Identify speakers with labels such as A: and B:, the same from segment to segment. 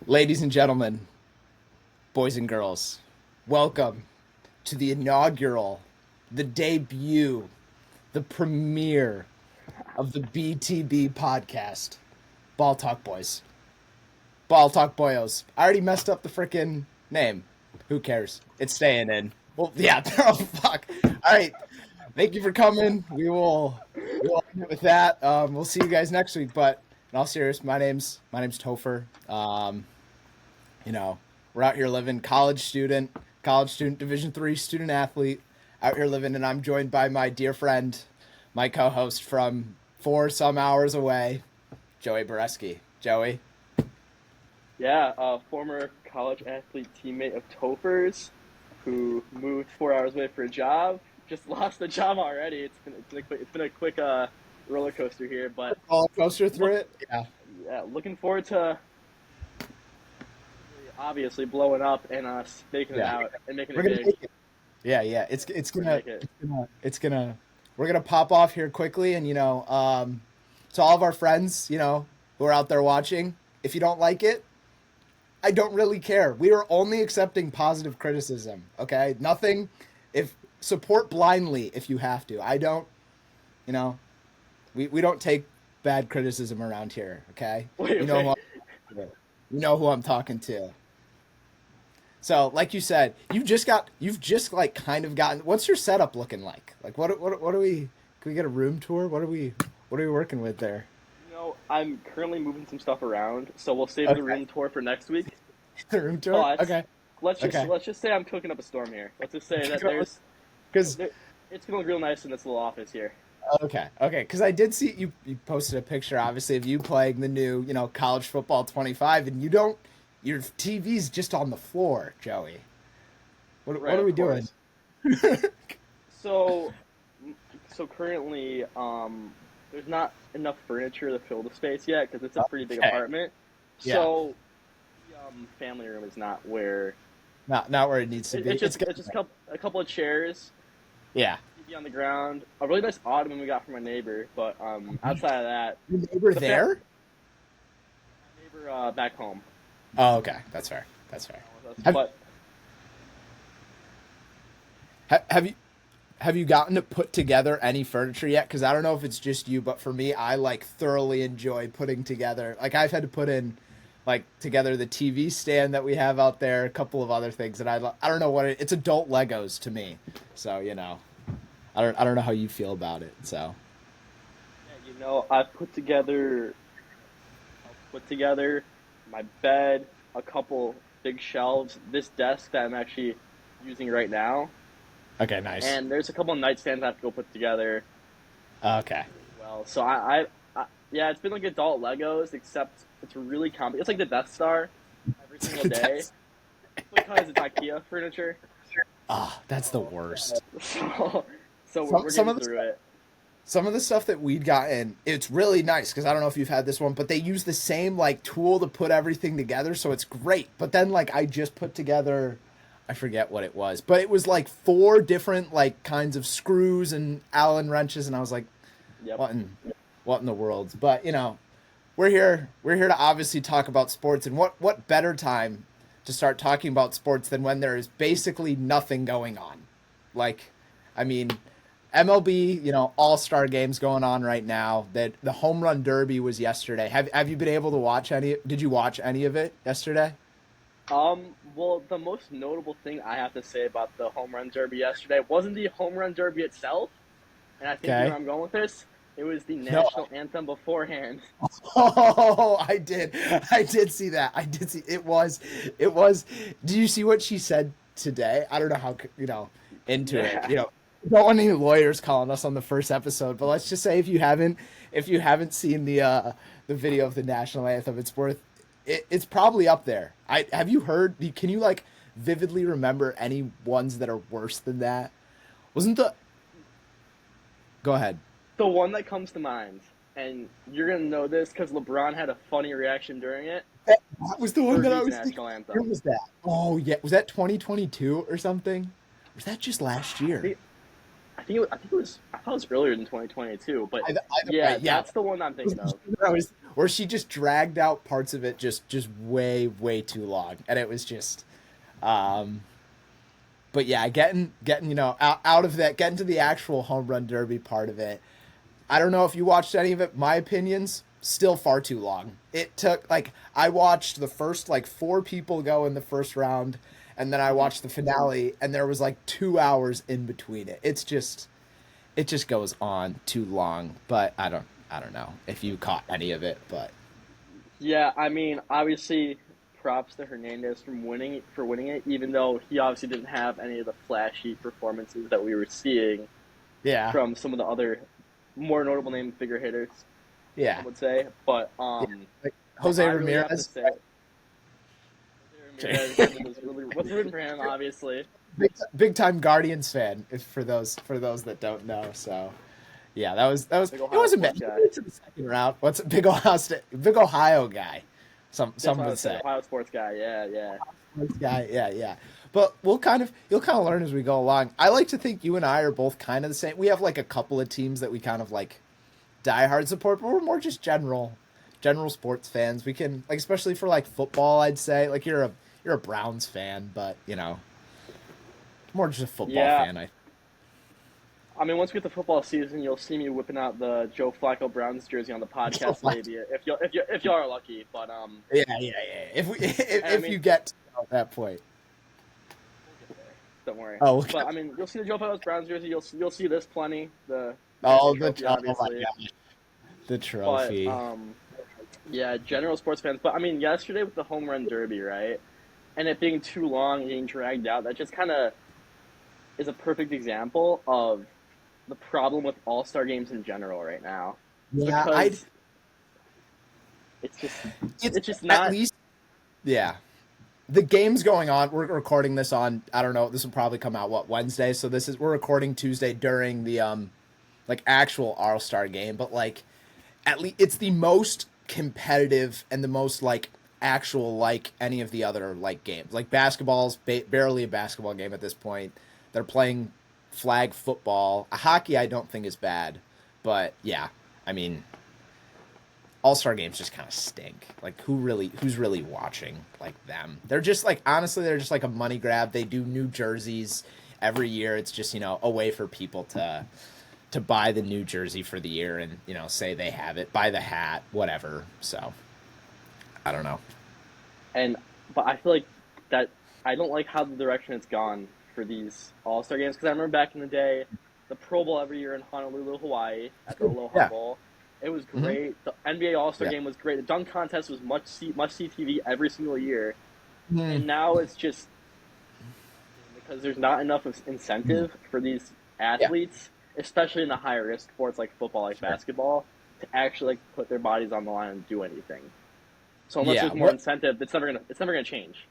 A: Ladies and gentlemen, boys and girls, welcome to the inaugural, the debut, the premiere of the BTB podcast, Ball Talk Boys. Ball Talk Boyos. I already messed up the frickin' name. Who cares? It's staying in. Well, yeah, oh, fuck. All right. Thank you for coming. We'll end it with that. We'll see you guys next week. But in all seriousness, my name's Topher. You know, we're out here living, college student, Division III student athlete, out here living, and I'm joined by my dear friend, my co-host from some hours away, Joey Boreski. Joey.
B: Yeah, former college athlete teammate of Topher's, who moved 4 hours away for a job. Just lost the job already. It's been a quick roller coaster here, but
A: Roller coaster through it.
B: yeah, looking forward to obviously blowing up and making it
A: Yeah.
B: out and making
A: We're
B: it
A: gonna
B: big.
A: make it. Yeah.
B: We're gonna make it.
A: It's gonna we're gonna pop off here quickly, and to all of our friends, who are out there watching, if you don't like it, I don't really care. We are only accepting positive criticism. Okay, nothing. If support blindly if you have to. I don't. You know, we don't take bad criticism around here. Okay,
B: Wait,
A: you know
B: wait.
A: you know who I'm talking to. So, like you said, you've just like kind of gotten. What's your setup looking like? Like, what are we? Can we get a room tour? What are we working with there?
B: I'm currently moving some stuff around, so we'll save the
A: Okay,
B: room tour for next week.
A: the room tour.
B: But
A: Okay, okay.
B: let's just say I'm cooking up a storm here. Let's just say that
A: Because
B: there, it's gonna look real nice in this little office here.
A: okay. Because I did see you posted a picture, obviously, of you playing the new, college football 25, and you don't. Your TV's just on the floor, Joey. What
B: Right,
A: are we
B: of
A: doing?
B: course. So, so currently, there's not enough furniture to fill the space yet because it's a pretty big
A: Okay.
B: apartment.
A: Yeah.
B: So, the family room is not where
A: Not where it needs to be. It's good.
B: it's just a couple of chairs,
A: Yeah.
B: TV on the ground, a really nice ottoman we got from my neighbor. But outside of that,
A: Your neighbor
B: the fa-
A: there?
B: my neighbor back home.
A: Oh, okay. That's fair. That's fair.
B: With us.
A: Have
B: But
A: have you gotten to put together any furniture yet? Because I don't know if it's just you, but for me, I like thoroughly enjoy putting together. Like I've had to put in like together the TV stand that we have out there, a couple of other things that I don't know what it's adult Legos to me. So I don't know how you feel about it. So
B: yeah, I've put together my bed, a couple big shelves, this desk that I'm actually using right now,
A: okay, nice.
B: and there's a couple of nightstands I have to go put together
A: Okay.
B: as well. So yeah, it's been like adult Legos, except it's really complicated. It's like the Death Star every single day.
A: That's
B: Because it's IKEA furniture.
A: that's the worst.
B: So, so
A: Some
B: we're
A: some
B: getting
A: of the
B: through it.
A: some of the stuff that we'd gotten, it's really nice because I don't know if you've had this one, but they use the same like tool to put everything together, so it's great. But then like I just put together, I forget what it was, but it was like four different like kinds of screws and Allen wrenches, and I was like,
B: Yep.
A: what in the world? But we're here to obviously talk about sports, and what better time to start talking about sports than when there is basically nothing going on. Like, I mean, MLB, All-Star games going on right now. That the home run derby was yesterday. Have you been able to watch any? Did you watch any of it yesterday?
B: Well, the most notable thing I have to say about the home run derby yesterday wasn't the home run derby itself, and I think you know
A: Okay.
B: where I'm going with this. It was the
A: No.
B: national anthem beforehand.
A: Oh, I did see that. I did see it was. Did you see what she said today? I don't know how into it.
B: Yeah.
A: Don't want any lawyers calling us on the first episode, but let's just say if you haven't seen the video of the national anthem, it's probably up there. I have you heard? Can you like vividly remember any ones that are worse than that? Wasn't the Go ahead.
B: The one that comes to mind, and you're gonna know this because LeBron had a funny reaction during it.
A: That was the one that I
B: Fergie's
A: was thinking.
B: national
A: Where
B: anthem.
A: was that? Oh yeah, was that 2022 or something? Or was that just last
B: I
A: year?
B: think I thought it was earlier than 2022, but
A: Either way,
B: yeah,
A: yeah.
B: that's the one I'm thinking of.
A: I was or she just dragged out parts of it just way too long, and it was just. Um, but yeah, getting out of that, getting to the actual home run derby part of it. I don't know if you watched any of it. My opinions still far too long. It took like I watched the first like four people go in the first round, and then I
B: Mhm.
A: watched the finale, and there was like 2 hours in between it. It just goes on too long. But I don't know if you caught any of it, but
B: Yeah, I mean, obviously, props to Hernandez for winning it, even though he obviously didn't have any of the flashy performances that we were seeing
A: yeah,
B: from some of the other more notable name figure hitters, I
A: yeah,
B: would say. But
A: yeah. Like
B: what
A: Jose
B: I really have to
A: Ramirez,
B: say, Jose Ramirez was rooting for him, obviously.
A: big time Guardians fan. If for those that don't know, so yeah, that was
B: Big
A: it
B: Ohio
A: wasn't bad.
B: sports
A: He
B: guy.
A: made it to the second round. What's a big Ohio guy?
B: That's
A: Some
B: what I
A: would
B: would say.
A: say.
B: Ohio sports guy. Yeah, yeah.
A: This guy, yeah, yeah. But you'll kind of learn as we go along. I like to think you and I are both kind of the same. We have like a couple of teams that we kind of like diehard support, but we're more just general sports fans. We can like especially for like football, I'd say like you're a Browns fan, but more just a football
B: Yeah,
A: fan. I
B: I mean, once we get the football season, you'll see me whipping out the Joe Flacco Browns jersey on the podcast, maybe if you are lucky. But
A: yeah. If we
B: and I
A: if
B: mean,
A: you get to that point,
B: we'll get there. Don't worry.
A: oh okay.
B: But I mean, you'll see the Joe Flacco's Browns jersey. You'll see this plenty. The Heisman
A: Oh
B: Trophy,
A: oh my
B: obviously.
A: god, the
B: But
A: trophy.
B: yeah, general sports fans. But I mean, yesterday with the home run derby, right? And it being too long and getting dragged out, that just kind of is a perfect example of the problem with all star games in general right now,
A: Yeah, I
B: because it's just
A: it's
B: it's just
A: at
B: not.
A: least yeah. The game's going on. We're recording this on I don't know. This will probably come out what Wednesday. So we're recording Tuesday during the like actual All Star game. But like at least it's the most competitive and the most like actual like any of the other like games. Like basketball's barely a basketball game at this point. They're playing flag football. Hockey I don't think is bad, but yeah, I mean all Star games just kind of stink. Like who's really watching like them? They're just like honestly, they're just like a money grab. They do new jerseys every year. It's just a way for people to buy the new jersey for the year and say they have it, buy the hat, whatever. So I don't know.
B: And but I feel like that I don't like how the direction it's gone for these All Star games, because I remember back in the day, the Pro Bowl every year in Honolulu, Hawaii, at the Aloha
A: Yeah.
B: Bowl. It was
A: Hmm.
B: great. The NBA All Star
A: Yeah.
B: game was great. The dunk contest was much see TV every single year,
A: Hmm.
B: and now it's just because there's not enough of
A: Hmm.
B: incentive for these
A: Yeah.
B: athletes, especially in the higher risk sports like football, like
A: Sure.
B: basketball, to actually like put their bodies on the line and do anything. So unless
A: Yeah.
B: there's more
A: What?
B: incentive, it's never gonna change.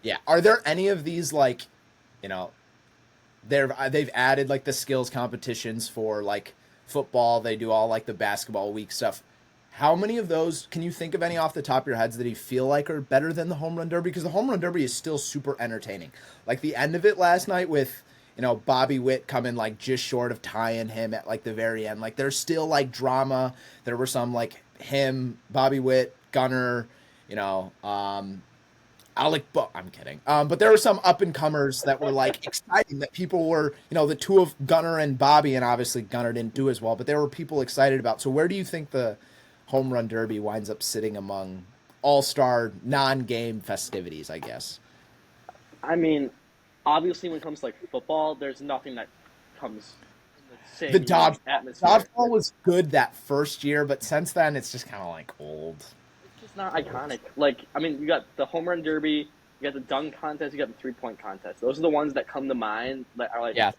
A: Yeah. Are there any of these like, you know, they've added like the skills competitions for like football. They do all like the basketball week stuff. How many of those can you think of any off the top of your heads that you feel like are better than the home run derby? Because the home run derby is still super entertaining. Like the end of it last night with Bobby Witt coming like just short of tying him at like the very end. Like there's still like drama. There were some like him, Bobby Witt, Gunner, you know, I'm kidding. But there were some up and comers that were like exciting that people were, the two of Gunner and Bobby, and obviously Gunner didn't do as well, but there were people excited about. So where do you think the home run derby winds up sitting among all star non game festivities? I guess
B: I mean, obviously, when it comes to like football, there's nothing that comes in the
A: the
B: same
A: dodgeball.
B: atmosphere.
A: Dodgeball was good that first year, but since then it's just kind of like old.
B: It's just not iconic. Like, I mean, you got the home run derby, you got the dunk contest, you got the 3 point contest. Those are the ones that come to mind that are like
A: Yeah,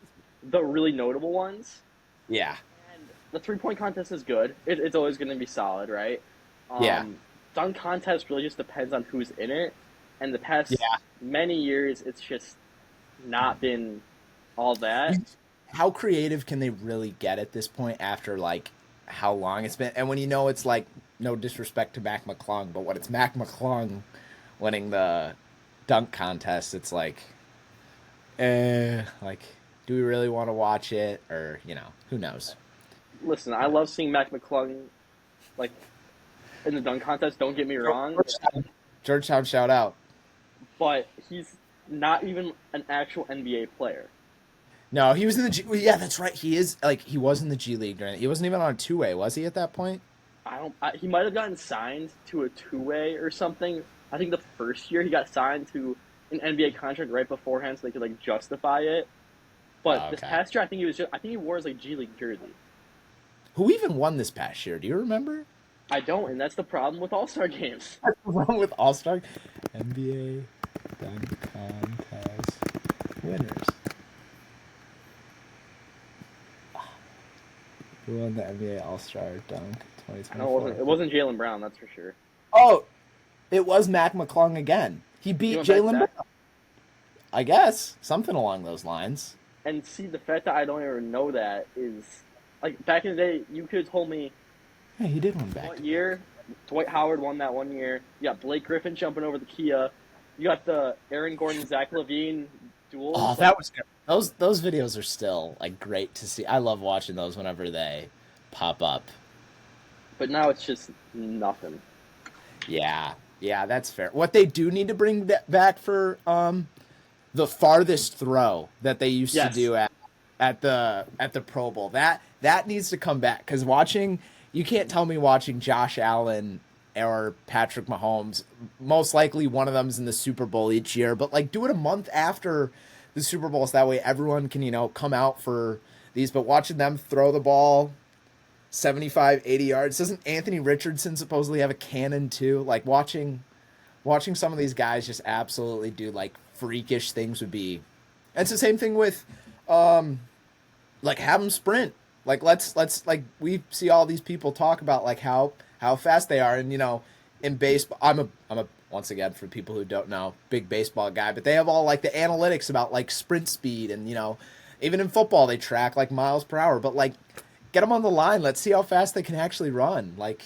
B: the really notable ones.
A: yeah,
B: And the 3 point contest is good. It's always going to be solid, right?
A: yeah,
B: Um, Dunk contest really just depends on who's in it. And the past
A: yeah.
B: many years, it's just not been all that.
A: You, how creative can they really get at this point after like how long it's been? And when it's like no disrespect to Mac McClung, but when it's Mac McClung winning the dunk contest, it's like do we really want to watch it or who knows?
B: Listen, I love seeing Mac McClung like in the dunk contest. Don't get me wrong,
A: Georgetown, shout out.
B: but he's not even an actual NBA player.
A: No, he was in the G. Well, yeah, that's right. He is like he was in the G League during. He wasn't even on a two-way, was he at that point?
B: I don't. He might have gotten signed to a two-way or something. I think the first year he got signed to an NBA contract right beforehand, so they could like justify it. But
A: Oh,
B: this
A: okay.
B: past year, I think he was just. I think he wore his like G League jersey.
A: Who even won this past year? Do you remember?
B: I don't, and that's the problem with All Star games.
A: What's wrong with All Star NBA dunk contest winners? Who won the NBA All Star Dunk
B: I know
A: 2024?
B: it wasn't Jalen Brown, that's for sure.
A: Oh, it was Mac McClung again. He
B: He
A: beat
B: went back to
A: Jalen
B: back.
A: Brown. I guess something along those lines.
B: And see, the fact that I don't even know that is like back in the day, you could have told me
A: Yeah, he did one back
B: what
A: to back.
B: year Dwight Howard won that one year. You got Blake Griffin jumping over the Kia. You got the Aaron Gordon Zach Levine
A: Oh,
B: duels. Like,
A: that was good. Those videos are still like great to see. I love watching those whenever they pop up.
B: but now it's just nothing.
A: Yeah, yeah, that's fair. What they do need to bring back for the farthest throw that they used to
B: Yes,
A: do at the Pro Bowl. That needs to come back because watching you can't tell me watching Josh Allen or Patrick Mahomes. Most likely one of them's in the Super Bowl each year, but like do it a month after the Super Bowl, so that way everyone can come out for these. But watching them throw the ball 75, 80 yards. Doesn't Anthony Richardson supposedly have a cannon too? Like watching some of these guys just absolutely do like freakish things would be. And it's the same thing with like have them sprint. Like let's like we see all these people talk about like how fast they are, and in baseball I'm a once again for people who don't know big baseball guy, but they have all like the analytics about like sprint speed, and even in football they track like miles per hour, but like get them on the line. Let's see how fast they can actually run. Like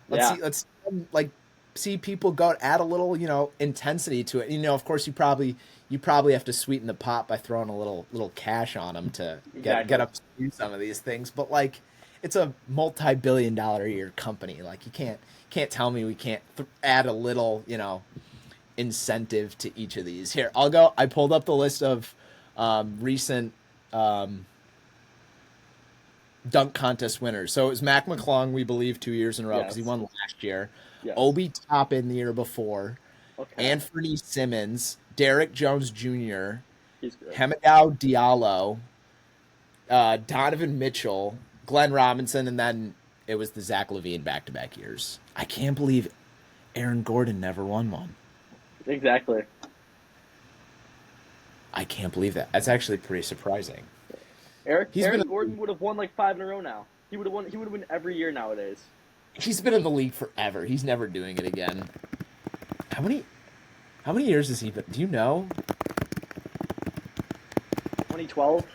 B: yeah,
A: let's like see people go add a little intensity to it. Of course you probably have to sweeten the pot by throwing a little cash on them to get
B: exactly.
A: up to do some of these things. But like it's a multi-billion-dollar a year company. Like you can't tell me we can't add a little incentive to each of these. Here I'll go. I pulled up the list of recent um, dunk contest winners. So it was Mac McClung, we believe, 2 years in a row because he
B: Yes,
A: won last year.
B: yes.
A: Obi Toppin the year before.
B: Okay,
A: Anthony Simmons, Derek Jones Jr.,
B: he's good.
A: Hamidou Diallo, Donovan Mitchell, Glenn Robinson, and then it was the Zach Levine back-to-back years. I can't believe Aaron Gordon never won one.
B: Exactly.
A: I can't believe that. That's actually pretty surprising.
B: Eric
A: He's been
B: Aaron Gordon would have won like five in a row now. He would have won. He would have won every year nowadays.
A: he's been in the league forever. He's never doing it again. How many how many years has he been? Do you know?
B: 2012,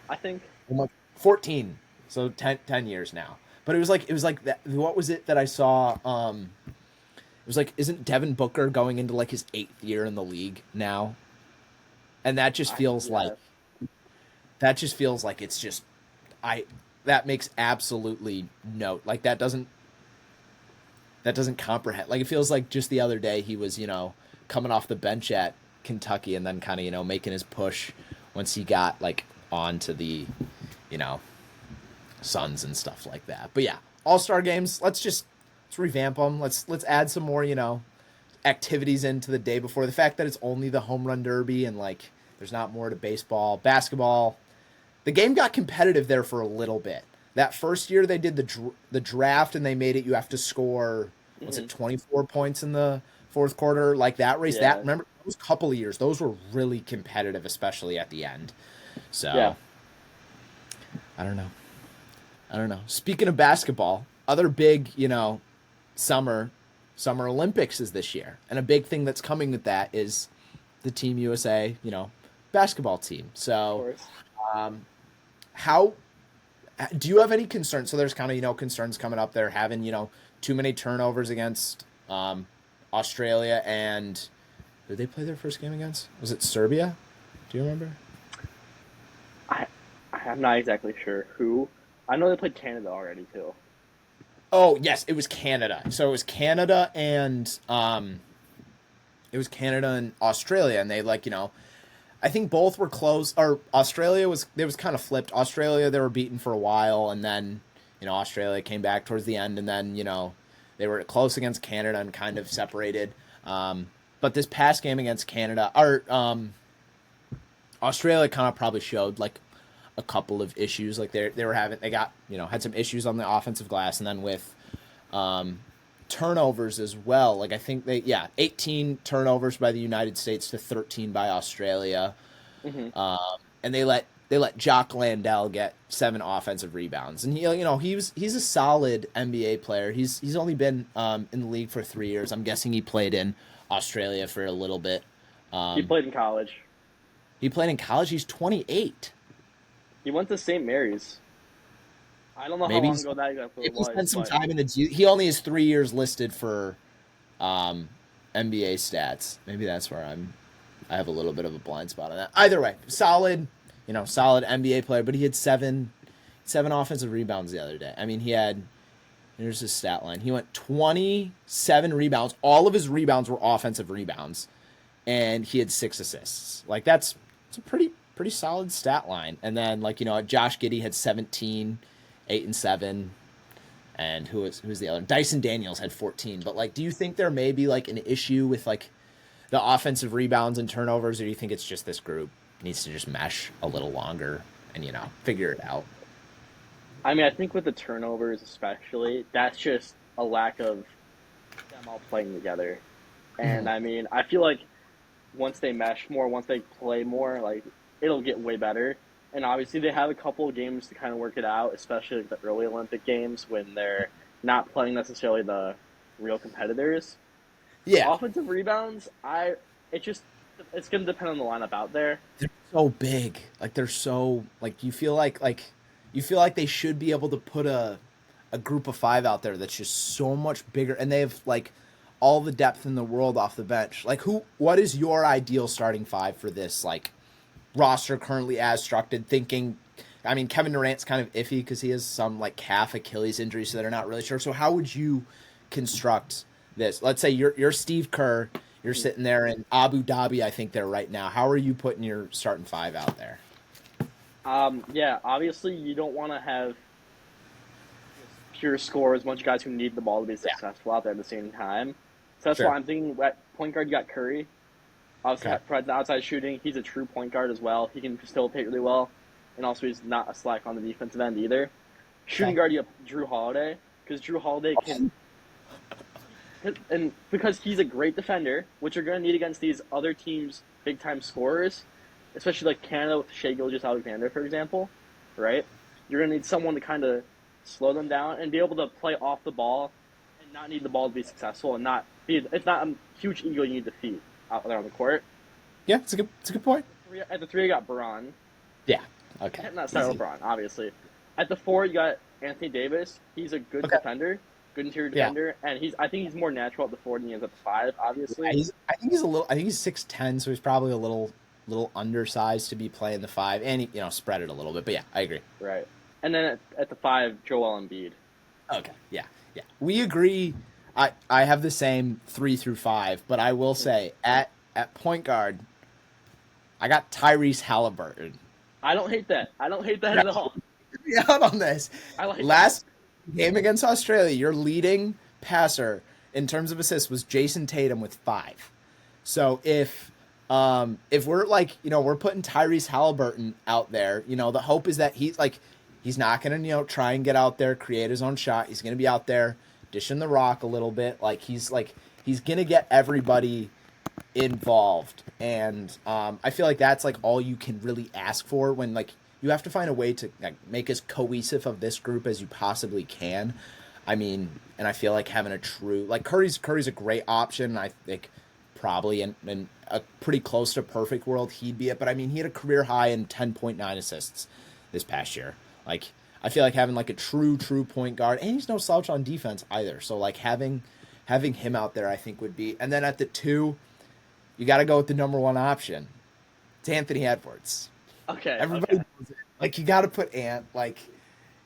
B: I think.
A: I'm like 14. So 10 years now. But it was like that. What was it that I saw? It was like, isn't Devin Booker going into like his 8th year in the league now? And that just feels like
B: Yeah,
A: it's just I that makes absolutely no like that doesn't comprehend. Like it feels like just the other day he was coming off the bench at Kentucky and then kind of making his push once he got like onto the you know Suns and stuff like that. But yeah, All Star games. Let's revamp them. Let's add some more activities into the day before. The fact that it's only the home run derby and like there's not more to baseball, basketball. The game got competitive there for a little bit. That first year they did the draft and they made it. You have to score what's
B: hmm
A: it 24 points in the fourth quarter, like that race. That
B: yeah,
A: remember those couple of years, those were really competitive, especially at the end.
B: yeah.
A: So I don't know. I don't know. Speaking of basketball, other big summer summer Olympics is this year, and a big thing that's coming with that is the Team USA basketball team.
B: Of
A: So
B: course.
A: how do you have any concerns? So there's kind of concerns coming up there having too many turnovers against Australia, and who did they play their first game against? Was it Serbia? Do you remember?
B: I I'm not exactly sure who. I know they played Canada already too.
A: Oh yes, it was Canada. So it was Canada and Australia, and they like I think both were close. Or Australia was they was kind of flipped. Australia they were beaten for a while, and then Australia came back towards the end, and then they were close against Canada and kind of separated. But this past game against Canada, or Australia, kind of probably showed like a couple of issues. Like they got had some issues on the offensive glass, and then with um, turnovers as well. Like I think 18 turnovers by the United States to 13 by Australia,
B: Hmm.
A: um, and they let Jock Landell get 7 offensive rebounds, and he's a solid NBA player. He's only been in the league for 3 years. I'm guessing he played in Australia for a little bit.
B: He
A: Um,
B: played in college.
A: he played in college. He's 28.
B: He went to St. Mary's. I don't know how
A: Maybe
B: long
A: he's,
B: ago that exactly
A: maybe he
B: was,
A: spent some
B: but
A: time in the. He only has 3 years listed for um, NBA stats. Maybe that's where I have a little bit of a blind spot on that. Either way, solid NBA player, but he had seven offensive rebounds the other day. I mean, here's his stat line. He went 27 rebounds. All of his rebounds were offensive rebounds, and he had 6 assists. Like it's a pretty solid stat line. And then Josh Giddey had 17, 8 and 7. And who's the other? Dyson Daniels had 14. But do you think there may be like an issue with like the offensive rebounds and turnovers, or do you think it's just this group needs to just mesh a little longer and figure it out?
B: I mean, I think with the turnovers especially, that's just a lack of them all playing together.
A: Mm-hmm.
B: And I mean, I feel like once they mesh more, once they play more, like it'll get way better. And obviously, they have a couple of games to kind of work it out, especially like the early Olympic games when they're not playing necessarily the real competitors.
A: Yeah,
B: Offensive rebounds, it's going to depend on the lineup out there.
A: they're so big. Like they're so you feel like they should be able to put a group of 5 out there that's just so much bigger, and they have like all the depth in the world off the bench. Like what is your ideal starting 5 for this roster currently as structured? Thinking, I mean, Kevin Durant's kind of iffy because he has some like calf Achilles injury, so they're not really sure. So how would you construct this? Let's say you're Steve Kerr, you're
B: Mhm.
A: sitting there in Abu Dhabi, I think they're right now. How are you putting your starting 5 out there?
B: Yeah, obviously, you don't want to have just pure scorers, a bunch of guys who need the ball to be
A: Yeah,
B: successful out there at the same time. So that's why
A: sure.
B: I'm thinking at point guard, you got Curry. Obviously,
A: Okay.
B: provides the outside shooting. He's a true point guard as well. He can facilitate really well. And also, he's not a slack on the defensive end either. Shooting
A: Okay.
B: guard, you have Drew Holiday. Because Drew Holiday can. And because he's a great defender, which you're going to need against these other teams' big time scorers, especially like Canada with Shea Gilgeous-Alexander, for example, right? You're going to need someone to kind of slow them down and be able to play off the ball and not need the ball to be successful and not be. It's not a huge ego you need to feed out there on the court.
A: Yeah, it's a good point.
B: At the three, you got Braun.
A: Yeah. Okay.
B: Not start with
A: Easy.
B: Braun, obviously. At the 4, you got Anthony Davis. He's a good
A: Okay.
B: defender, good interior
A: Yeah.
B: defender, and I think he's more natural at the 4 than he is at the 5,
A: Yeah,
B: obviously.
A: I think he's 6'10", so he's probably a little undersized to be playing the 5, and he, spread it a little bit. But yeah, I agree.
B: Right. And then at the 5, Joel Embiid.
A: Okay. Yeah. Yeah. We agree. I have the same 3 through 5, but I will say at point guard, I got Tyrese Halliburton.
B: I don't hate that. I don't hate that
A: Yeah,
B: at all.
A: me out on this.
B: I like that.
A: Last game against Australia, your leading passer in terms of assists was Jason Tatum with 5. So if we're we're putting Tyrese Halliburton out there, the hope is that he's not gonna try and get out there, create his own shot. He's gonna be out there dishing the rock a little bit. He's gonna get everybody involved, and I feel like that's like all you can really ask for when you have to find a way to make as cohesive of this group as you possibly can. I mean, and I feel like having a true Curry's a great option. I think probably in a pretty close to perfect world he'd be it, but I mean he had a career high in 10.9 assists this past year. Like I feel like having like a true point guard, and he's no slouch on defense either. So having him out there I think would be, and then at the 2 you got to go with the number 1 option. It's Anthony Edwards.
B: Okay,
A: Everybody
B: okay.
A: knows it. Like you got to put Ant. Like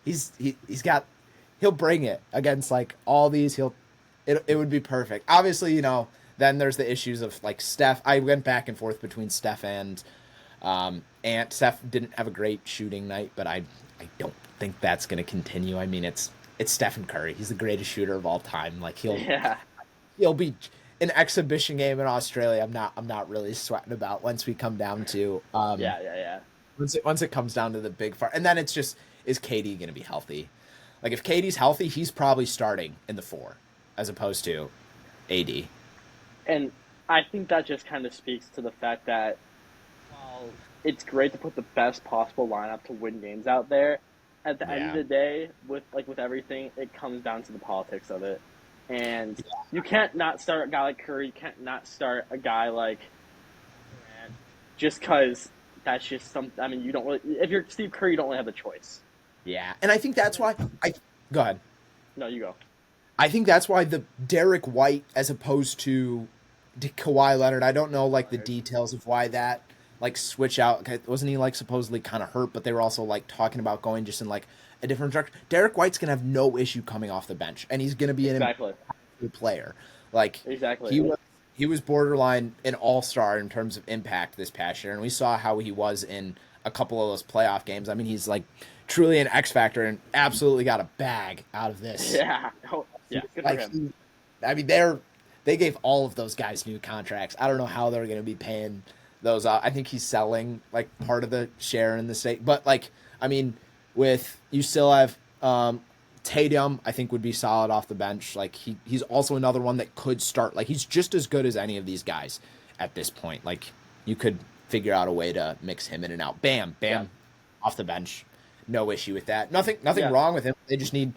A: he's got he'll bring it against like all these. It would be perfect. Obviously, then there's the issues of like Steph. I went back and forth between Steph and Ant. Steph didn't have a great shooting night, but I don't think that's going to continue. I mean, it's Stephen Curry. He's the greatest shooter of all time. Like
B: Yeah,
A: he'll be an exhibition game in Australia. I'm not really sweating about once we come down to
B: yeah.
A: once it comes down to the big part. And then it's just, is KD going to be healthy? Like if KD's healthy, he's probably starting in the 4 as opposed to AD.
B: And I think that just kind of speaks to the fact that while it's great to put the best possible lineup to win games out there, at the end of
A: Yeah.
B: the day, with everything, it comes down to the politics of it. And you can't not start a guy like Curry. You can't not start a guy like Durant just because that's just some. I mean, you don't really. If you're Steve Curry, you don't really have the choice.
A: Yeah. And I think that's why I go ahead.
B: No, you go.
A: I think that's why the Derek White as opposed to Kawhi Leonard. I don't know like the
B: Leonard.
A: details of why that like switch out. Wasn't he like supposedly kind of hurt? But they were also like talking about going just in like a different direction. Derek White's gonna have no issue coming off the bench, and he's gonna be an
B: Exactly.
A: impactful player. Like
B: Exactly.
A: he was borderline an all-star in terms of impact this past year, and we saw how he was in a couple of those playoff games. I mean, he's like truly an X factor and absolutely got a bag out of this.
B: Yeah. Oh, yeah. Good for
A: Like,
B: him.
A: I mean, they gave all of those guys new contracts. I don't know how they're going to be paying those. I think he's selling like part of the share in the state, but like, I mean, with you still have Tatum, I think would be solid off the bench. Like he's also another one that could start. Like he's just as good as any of these guys at this point. Like you could figure out a way to mix him in and out. Bam,
B: Yeah.
A: bam, off the bench. No issue with that. Nothing
B: Yeah.
A: wrong with him. They just need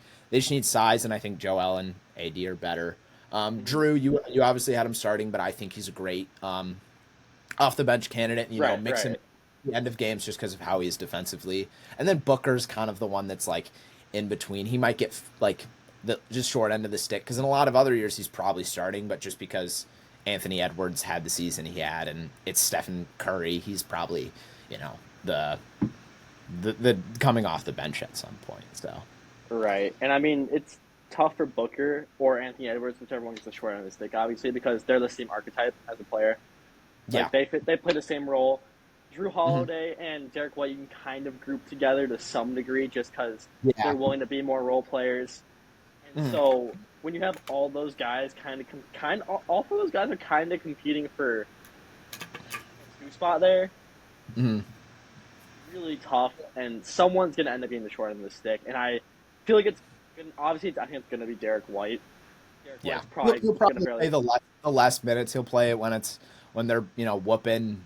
A: size, and I think Joel and AD are better.
B: Mhm.
A: Drew, you obviously had him starting, but I think he's a great off the bench candidate. And,
B: Right.
A: mix him
B: Right.
A: at the end of games just because of how he is defensively. And then Booker's kind of the one that's like in between. He might get like the just short end of the stick because in a lot of other years he's probably starting, but just because Anthony Edwards had the season he had, and it's Stephen Curry, he's probably the the coming off the bench at some point. So
B: Right. And I mean, it's tough for Booker or Anthony Edwards, whichever one gets the short end of the stick, obviously, because they're the same archetype as a player.
A: yeah.
B: Like they play the same role. Drew
A: Mhm.
B: Holiday and Derek White you can kind of group together to some degree, just because they're
A: Yeah.
B: willing to be more role players. And
A: Mhm.
B: so when you have all those guys all four of those guys are kind of competing for a two spot there.
A: Mhm.
B: Really tough, and someone's gonna end up being the short end of the stick. And I feel like obviously I think it's gonna be Derek White. Derek
A: Yeah,
B: White's
A: he'll,
B: probably
A: he'll
B: gonna
A: probably play
B: barely.
A: the last minutes. He'll play it when they're whooping.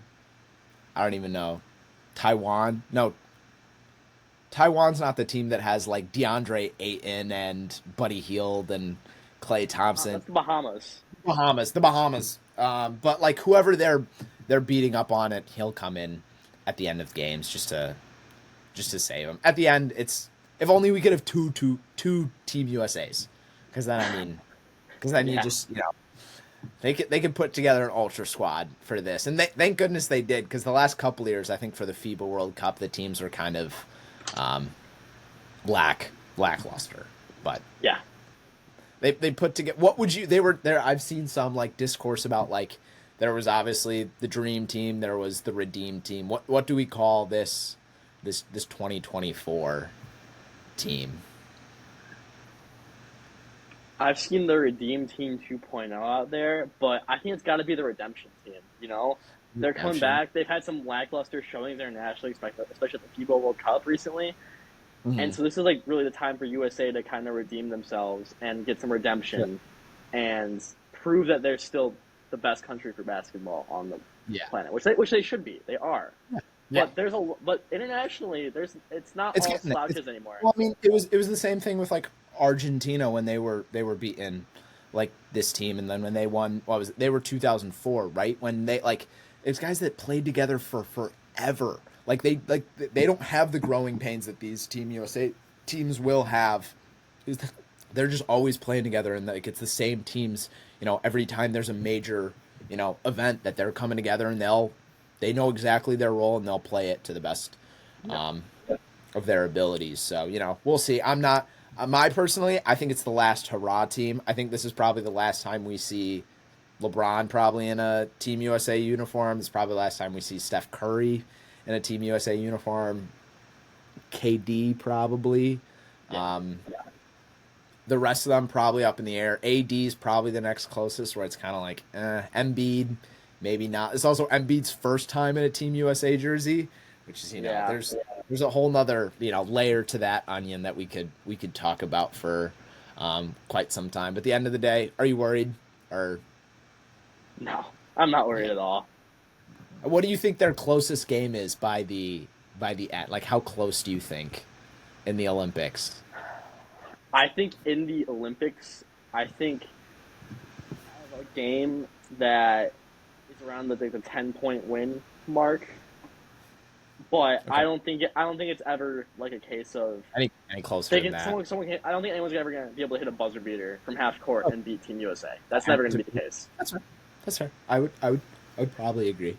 A: I don't even know Taiwan. No, Taiwan's not the team that has like DeAndre Ayton and Buddy Hield and Klay Thompson.
B: That's the Bahamas.
A: The Bahamas. But like whoever they're beating up on it, he'll come in at the end of games just to save them. At the end, it's if only we could have two Team USAs, because then you
B: Yeah,
A: just they could put together an ultra squad for this, and thank goodness they did because the last couple of years I think for the FIBA World Cup the teams were kind of um, lackluster, but
B: yeah.
A: they put together. What would you? They were there. I've seen some like discourse about like there was obviously the dream team, there was the redeem team. What do we call this 2024 team?
B: I've seen the Redeem Team 2.0 out there, but I think it's got to be the Redemption Team. They're coming
A: Redemption.
B: back. They've had some lackluster showings internationally, especially at the FIBA World Cup recently. And
A: Hmm.
B: so this is like really the time for USA to kind of redeem themselves and get some
A: Yeah.
B: redemption and prove that they're still the best country for basketball on the
A: Yeah.
B: planet, which they should be. They are.
A: Yeah.
B: But internationally, it's not
A: It's
B: all
A: getting it.
B: slouches anymore.
A: Well, I mean, it was the same thing with like Argentina when they were beaten like this team, and then when they won, what was it? They were 2004, right? When they like it's guys that played together for forever. They don't have the growing pains that these Team USA teams will have. Is that they're just always playing together, and like it's the same teams. Every time there's a major event that they're coming together, and they know exactly their role, and they'll play it to the best
B: Yeah.
A: um, of their abilities. So we'll see. Personally, I think it's the last hurrah team. I think this is probably the last time we see LeBron probably in a Team USA uniform. It's probably the last time we see Steph Curry in a Team USA uniform. KD probably.
B: Yeah.
A: Um, the rest of them probably up in the air. AD is probably the next closest, where it's kind of like Embiid, maybe not. It's also Embiid's first time in a Team USA jersey, which is
B: Yeah.
A: there's a whole nother layer to that onion that we could talk about for quite some time. But at the end of the day, are you worried? Or
B: No, I'm not worried at all.
A: what do you think their closest game is by the end? Like, how close do you think in the Olympics?
B: I think in the Olympics, I think I have a game that is around the 10-point win mark. But
A: Okay,
B: I don't think it's ever like a case of
A: any closer than
B: thinking
A: that?
B: I don't think anyone's ever gonna be able to hit a buzzer beater from half court
A: Oh,
B: and beat Team USA. That's never gonna be the case.
A: that's fair. That's fair. I would probably agree.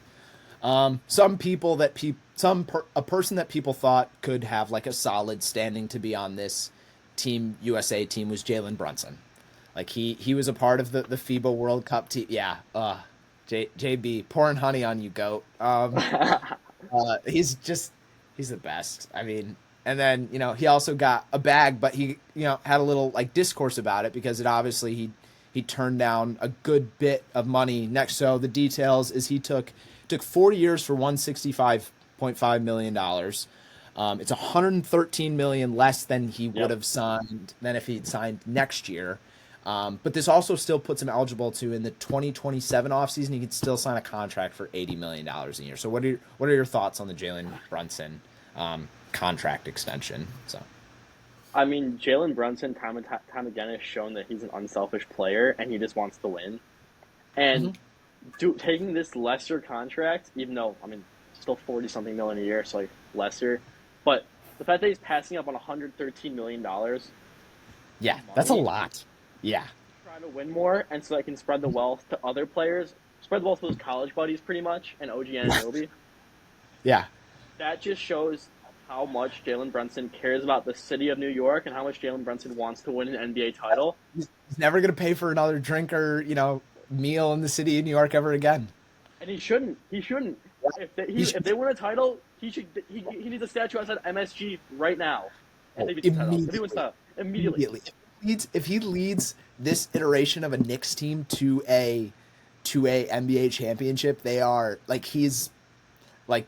A: Some people that a person that people thought could have like a solid standing to be on this Team USA team was Jalen Brunson. Like he was a part of the FIBA World Cup team. Yeah. JB pouring honey on you, goat. He's just he's the best. I mean, and then he also got a bag, but he had a little like discourse about it because it obviously he turned down a good bit of money. Next, so the details is he took 4 years for $165.5 million. It's 113 million less than he would
B: Yep.
A: have signed than if he'd signed next year. But this also still puts him eligible to in the 2027 offseason. He could still sign a contract for $80 million a year. So what are your thoughts on the Jalen Brunson contract extension? So
B: I mean, Jalen Brunson time again has shown that he's an unselfish player and he just wants to win. And
A: Mhm.
B: taking this lesser contract, even though I mean still 40 something million a year, so like lesser, but the fact that he's passing up on $113 million
A: Yeah, that's a
B: money,
A: lot. Yeah,
B: trying to win more, and so I can spread the wealth to other players, spread the wealth to his college buddies, pretty much, and OG Anunoby.
A: yeah.
B: That just shows how much Jalen Brunson cares about the city of New York and how much Jalen Brunson wants to win an NBA title.
A: He's never gonna pay for another drink or meal in the city of New York ever again.
B: And he shouldn't. He shouldn't.
A: He
B: If
A: should
B: they win a title, he should. He needs a statue outside MSG right now. And
A: go
B: they beat the title. If he wins
A: immediately.
B: the immediately.
A: Immediately. If he leads this iteration of a Knicks team to a NBA championship, they are like he's like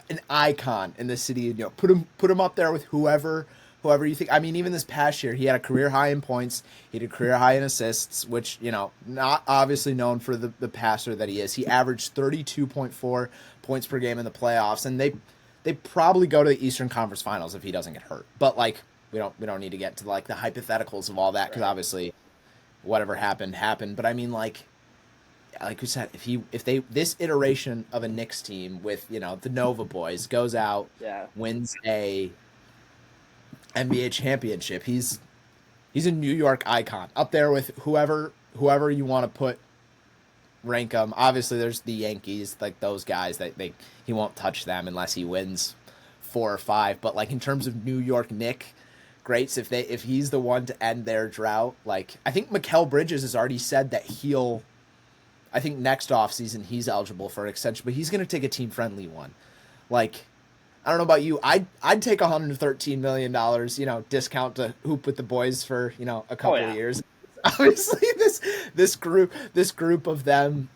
A: an icon in the city. Put him up there with whoever you think. I mean, even this past year, he had a career high in points. He had a career high in assists, which not obviously known for the passer that he is. He averaged 32.4 points per game in the playoffs, and they probably go to the Eastern Conference Finals if he doesn't get hurt. But like we don't need to get to like the hypotheticals of all that because
B: Right.
A: obviously whatever happened. But I mean like we said, if they this iteration of a Knicks team with the Nova boys goes out,
B: Yeah.
A: wins a NBA championship, he's a New York icon up there with whoever you want to rank them. Obviously, there's the Yankees, like those guys that he won't touch them unless he wins 4 or 5. But like in terms of New York Nick greats, if he's the one to end their drought, like I think Mikal Bridges has already said that I think next offseason he's eligible for an extension, but he's going to take a team friendly one. Like I don't know about you, I'd take $113 million, discount to hoop with the boys for a
B: Oh
A: couple of
B: yeah.
A: years. Obviously, this group of them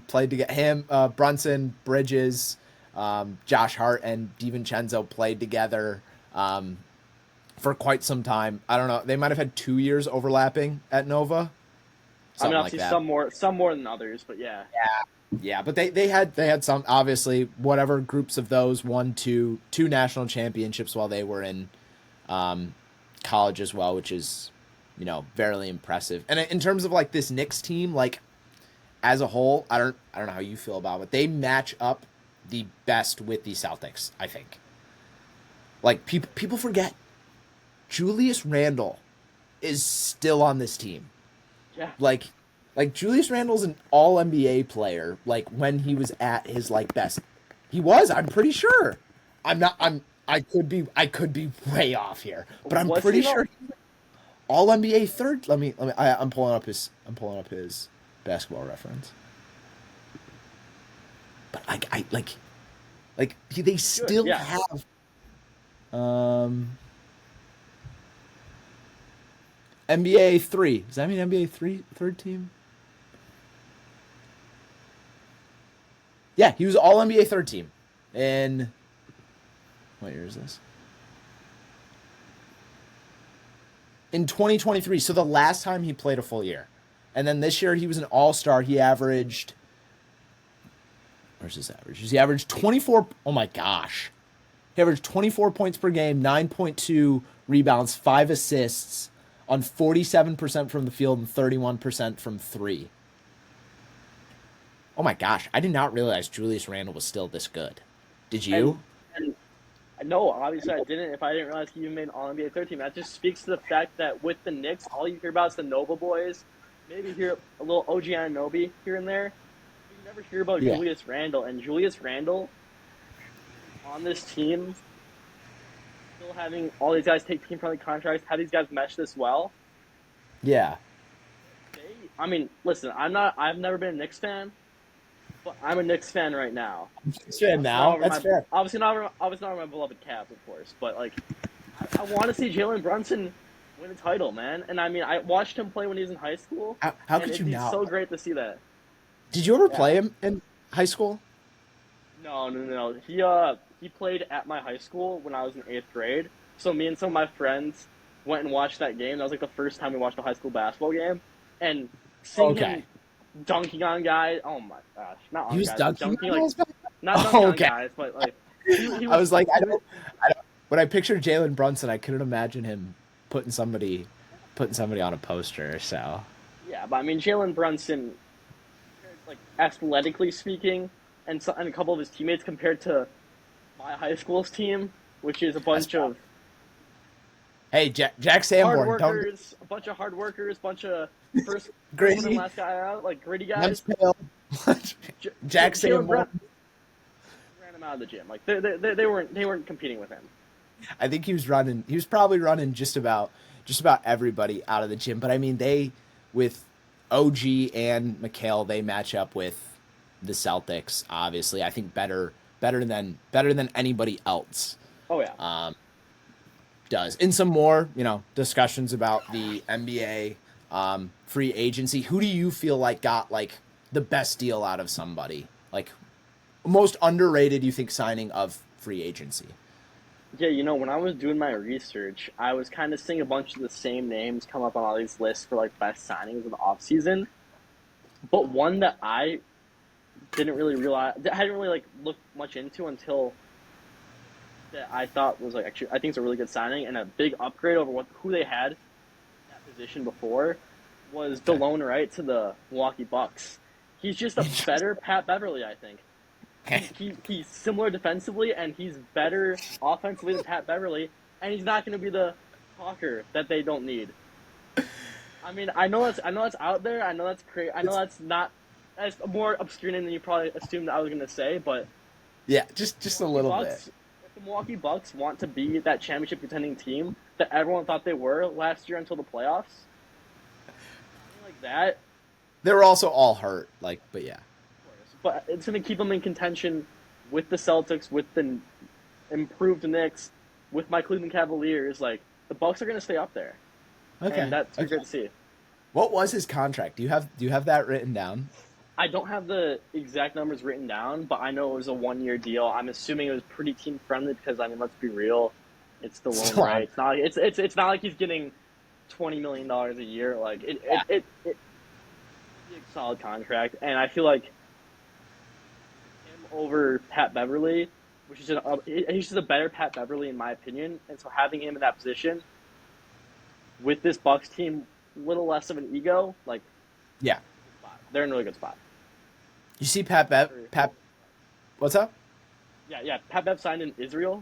A: played to get him, Brunson, Bridges, Josh Hart, and DiVincenzo played together for quite some time. I don't know. They might have had 2 years overlapping at Nova,
B: I mean,
A: something like
B: obviously
A: that.
B: some more than others, but yeah.
A: Yeah, but they had some, obviously, whatever groups of those won two national championships while they were in college as well, which is very impressive. And in terms of like this Knicks team, like as a whole, I don't know how you feel about it. They match up the best with the Celtics, I think. Like people forget Julius Randle is still on this team.
B: Yeah.
A: Like Julius Randle's an all NBA player, like when he was at his like best. He was, I'm pretty sure. I'm not I could be way off here, but I'm
B: Was
A: pretty
B: he not
A: sure All NBA third. I'm pulling up his basketball reference. But they
B: Good,
A: still
B: yes.
A: have NBA three. Does that mean NBA three third team? Yeah, he was all NBA third team. In what year is this? In 2023. So the last time he played a full year. And then this year he was an all-star. He averaged where's his average? He averaged 24. Oh my gosh. He averaged 24 points per game, 9.2 rebounds, 5 assists on 47% from the field and 31% from 3. Oh my gosh, I did not realize Julius Randle was still this good. Did
B: And
A: you?
B: and no, obviously I didn't. If I didn't realize he even made an All NBA third team, that just speaks to the fact that with the Knicks, all you hear about is the Nova boys. Maybe hear a little OG Anunoby here and there. You never hear about
A: Yeah.
B: Julius Randle, and Julius Randle on this team, still having all these guys take team friendly contracts, have these guys mesh this well.
A: Yeah.
B: I mean, listen, I've never been a Knicks fan, but I'm a Knicks fan right now.
A: That's fair
B: Obviously not
A: now.
B: over
A: That's
B: my
A: fair.
B: obviously not over my beloved Cavs, of course, but like I want to see Jalen Brunson win a title, man. And I mean, I watched him play when he was in high school,
A: How
B: and
A: could you
B: it's
A: now?
B: so great to see that.
A: Did you ever
B: Yeah.
A: play him in high school?
B: No. He played at my high school when I was in eighth grade. So me and some of my friends went and watched that game. That was like the first time we watched a high school basketball game, and seeing
A: Okay.
B: him dunking on guys. Oh my gosh, not
A: He
B: on
A: was
B: guys, but
A: dunking
B: dunking
A: on
B: like
A: those back?
B: not dunking
A: Oh,
B: on
A: okay.
B: guys, but like he
A: I
B: was
A: was like,
B: he was
A: I don't. When I pictured Jalen Brunson, I couldn't imagine him putting somebody on a poster. So
B: yeah, but I mean Jalen Brunson, like athletically speaking, and a couple of his teammates compared to my high school's team, which is a
A: that's
B: bunch
A: proud.
B: of
A: Hey, Jack
B: hard
A: Sanborn, don't
B: workers, a bunch of hard workers, bunch of first one in,
A: Grady.
B: last guy out, like gritty
A: Once
B: guys.
A: pale. Jack
B: Jalen
A: Sanborn.
B: Brunson ran him out of the gym. Like they weren't competing with him.
A: I think he was running. He was probably running just about everybody out of the gym. But I mean, they with OG and McHale, they match up with the Celtics. Obviously, I think better than anybody else
B: Oh yeah,
A: does. In some more, discussions about the NBA free agency. Who do you feel like got like the best deal out of somebody? Like most underrated, you think signing of free agency?
B: yeah. When I was doing my research, I was kind of seeing a bunch of the same names come up on all these lists for like best signings in the off season. But one that I didn't really realize, that I hadn't really like looked much into until that I thought was like actually I think it's a really good signing and a big upgrade over who they had in that position before was
A: Okay.
B: DeLone Wright to the Milwaukee Bucks. He's just a better Pat Beverly, I think. He's similar defensively and he's better offensively than Pat Beverly, and he's not going to be the talker that they don't need. I mean, I know that's out there. I know that's crazy. I know that's a more obscure name than you probably assumed that I was going to say, but
A: Yeah, just a
B: Milwaukee
A: little bit.
B: Bucks, if the Milwaukee Bucks want to be that championship contending team that everyone thought they were last year until the playoffs, something like that,
A: They were also all hurt. But yeah,
B: but it's going to keep them in contention with the Celtics, with the improved Knicks, with my Cleveland Cavaliers. Like the Bucks are going to stay up there, and
A: okay,
B: that's
A: okay.
B: great to see.
A: What was his contract? Do you have that written down?
B: I don't have the exact numbers written down, but I know it was a 1 year deal. I'm assuming it was pretty team friendly because I mean, let's be real, it's the lone
A: Still
B: right.
A: on.
B: It's not like it's not like he's getting $20 million a year. Like it's a solid contract, and I feel like him over Pat Beverly, which is he's just a better Pat Beverly in my opinion. And so having him in that position with this Bucks team, a little less of an ego, like
A: Yeah.
B: they're in a really good spot.
A: You see Pat. What's up?
B: Yeah. Pat Bev signed in Israel.